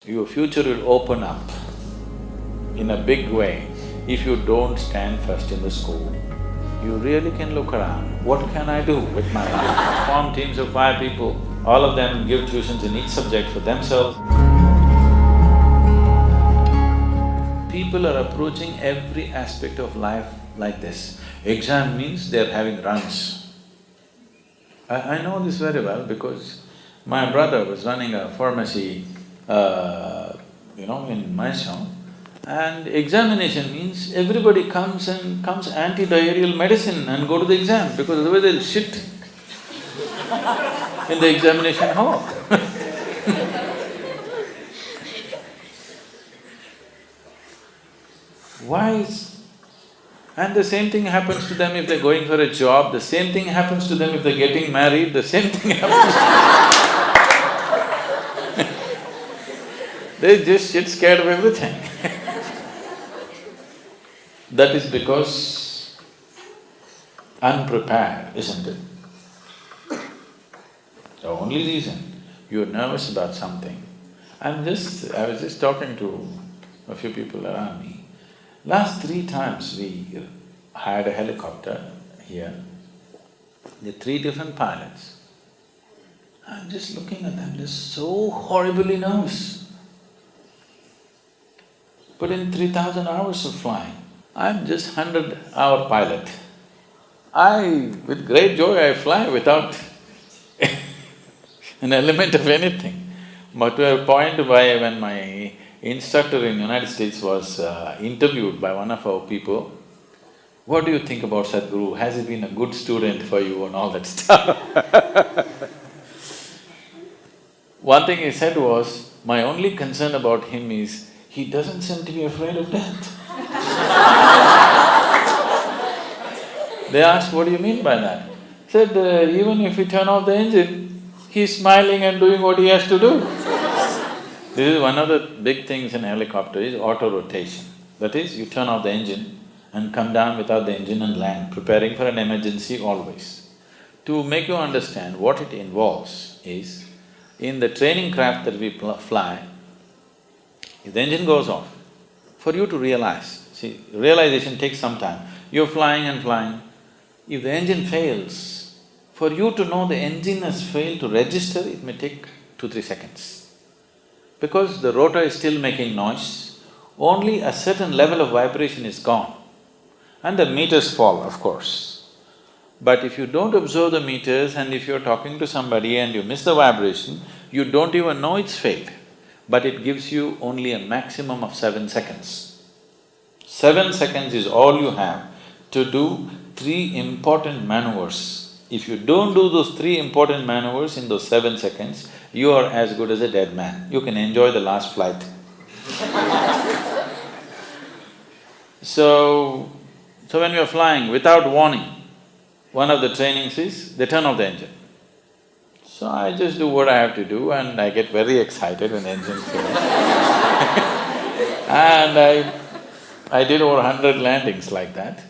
Your future will open up in a big way if you don't stand first in the school. You really can look around, what can I do with my life? Form teams of 5 people, all of them give tuitions in each subject for themselves. People are approaching every aspect of life like this. Exam means they're having runs. I know this very well because my brother was running a pharmacy, in Mysore, and examination means everybody comes anti-diarrheal medicine and go to the exam because otherwise they'll shit in the examination hall. Why And the same thing happens to them if they're going for a job, the same thing happens to them if they're getting married, the same thing happens They just shit scared of everything That is because unprepared, isn't it? The only reason you're nervous about something, I was just talking to a few people around me. Last 3 times we hired a helicopter here, the 3 different pilots. I'm just looking at them, they're so horribly nervous. Put in 3,000 hours of flying. I'm just 100-hour pilot. With great joy I fly without an element of anything. But to a point where when my instructor in United States was interviewed by one of our people, what do you think about Sadhguru? Has he been a good student for you and all that stuff? One thing he said was, my only concern about him is, he doesn't seem to be afraid of death. They asked, what do you mean by that? Said, even if we turn off the engine, he's smiling and doing what he has to do. This is one of the big things in a helicopter is auto-rotation. That is, you turn off the engine and come down without the engine and land, preparing for an emergency always. To make you understand what it involves is, in the training craft that we fly, if the engine goes off, for you to realize, see, realization takes some time. You're flying and flying. If the engine fails, for you to know the engine has failed to register, it may take 2-3 seconds. Because the rotor is still making noise, only a certain level of vibration is gone and the meters fall, of course. But if you don't observe the meters and if you're talking to somebody and you miss the vibration, you don't even know it's failed. But it gives you only a maximum of 7 seconds. 7 seconds is all you have to do 3 important maneuvers. If you don't do those 3 important maneuvers in those 7 seconds, you are as good as a dead man. You can enjoy the last flight. So when you're flying without warning, one of the trainings is they turn off the engine. So I just do what I have to do and I get very excited when the engine's finished. And I did over 100 landings like that.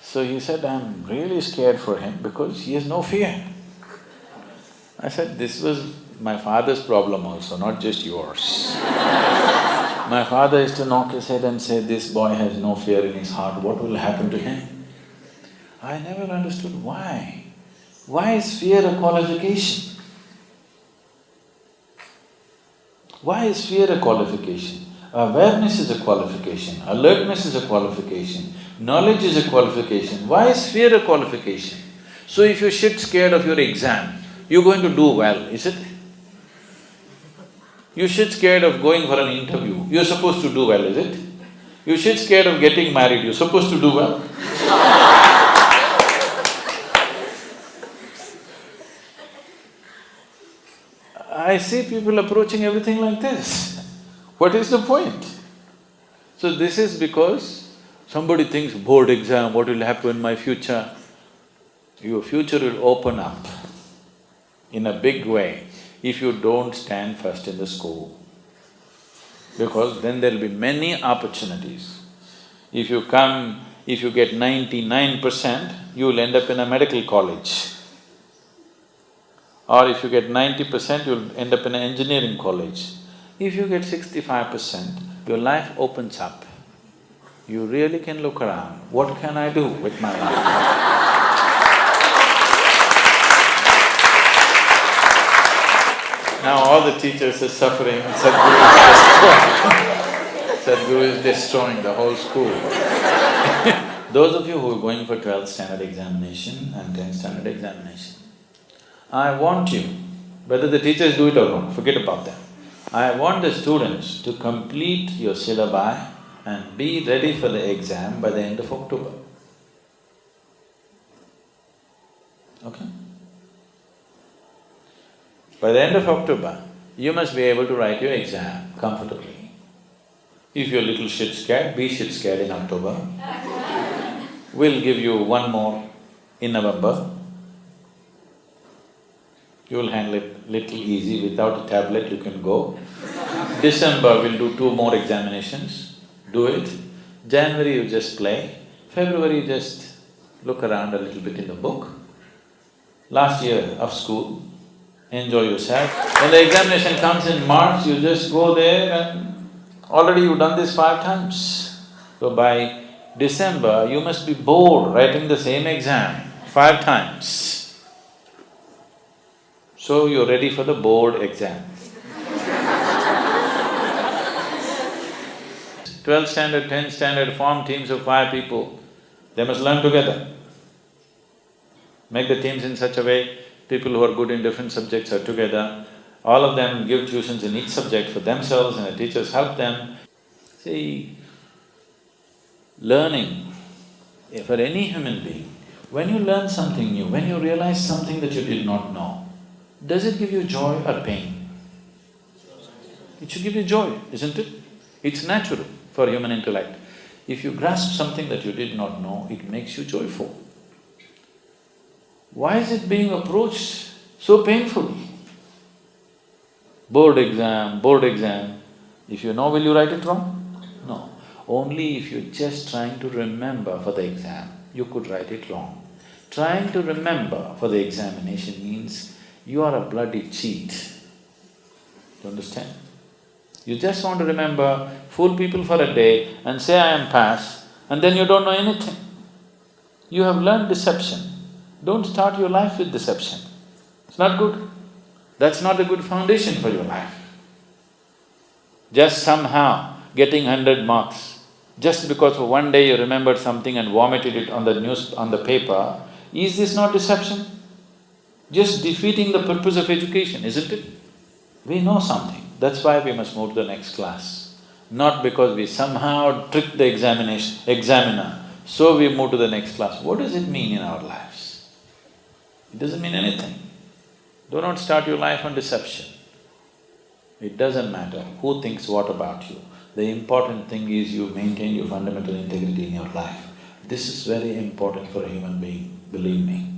So he said, I'm really scared for him because he has no fear. I said, this was my father's problem also, not just yours. My father used to knock his head and say, this boy has no fear in his heart, what will happen to him? I never understood why. Why is fear a qualification? Why is fear a qualification? Awareness is a qualification, alertness is a qualification, knowledge is a qualification. Why is fear a qualification? So if you're shit scared of your exam, you're going to do well, is it? You're shit scared of going for an interview, you're supposed to do well, is it? You're shit scared of getting married, you're supposed to do well. I see people approaching everything like this. What is the point? So this is because somebody thinks, board exam, what will happen in my future? Your future will open up in a big way if you don't stand first in the school. Because then there'll be many opportunities. If you get 99%, you'll end up in a medical college. Or if you get 90%, you'll end up in an engineering college. If you get 65%, your life opens up. You really can look around, what can I do with my life? Now all the teachers are suffering, Sadhguru is destroying the whole school. Those of you who are going for 12th standard examination and 10th standard examination, I want you, whether the teachers do it or not, forget about that. I want the students to complete your syllabi and be ready for the exam by the end of October. Okay? By the end of October, you must be able to write your exam comfortably. If you're a little shit scared, be shit scared in October. We'll give you one more in November. You'll handle it little easy, without a tablet you can go. December we'll do 2 more examinations, do it. January you just play, February you just look around a little bit in the book. Last year of school, enjoy yourself. When the examination comes in March, you just go there and already you've done this 5 times. So by December, you must be bored writing the same exam 5 times. So you're ready for the board exam. 12th standard, 10th standard, form teams of 5 people, they must learn together. Make the teams in such a way, people who are good in different subjects are together, all of them give tuitions in each subject for themselves and the teachers help them. See, learning, for any human being, when you learn something new, when you realize something that you did not know, does it give you joy or pain? It should give you joy, isn't it? It's natural for human intellect. If you grasp something that you did not know, it makes you joyful. Why is it being approached so painfully? Board exam, if you know, will you write it wrong? No. Only if you're just trying to remember for the exam, you could write it wrong. Trying to remember for the examination means you are a bloody cheat. Do you understand? You just want to remember, fool people for a day and say, I am pass, and then you don't know anything. You have learned deception. Don't start your life with deception. It's not good. That's not a good foundation for your life. Just somehow getting 100 marks, just because for one day you remembered something and vomited it on the paper, is this not deception? Just defeating the purpose of education, isn't it? We know something, that's why we must move to the next class. Not because we somehow tricked the examiner, so we move to the next class. What does it mean in our lives? It doesn't mean anything. Do not start your life on deception. It doesn't matter who thinks what about you. The important thing is you maintain your fundamental integrity in your life. This is very important for a human being, believe me.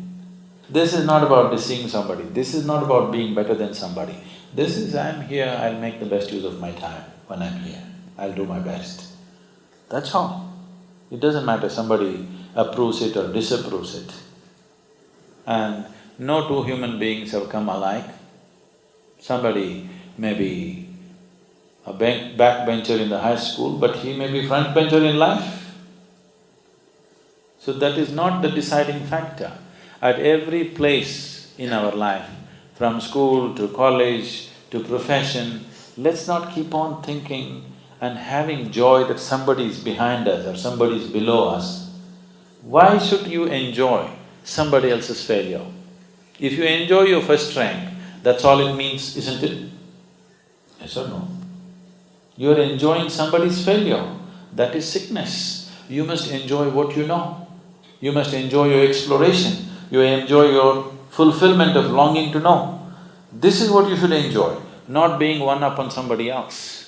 This is not about deceiving somebody, this is not about being better than somebody. This is, I'm here, I'll make the best use of my time when I'm here, I'll do my best. That's all. It doesn't matter somebody approves it or disapproves it. And no 2 human beings have come alike. Somebody may be a backbencher in the high school, but he may be frontbencher in life. So that is not the deciding factor. At every place in our life, from school to college to profession, let's not keep on thinking and having joy that somebody is behind us or somebody is below us. Why should you enjoy somebody else's failure? If you enjoy your first rank, that's all it means, isn't it? Yes or no? You are enjoying somebody's failure, that is sickness. You must enjoy what you know. You must enjoy your exploration. You enjoy your fulfillment of longing to know. This is what you should enjoy, not being one up on somebody else.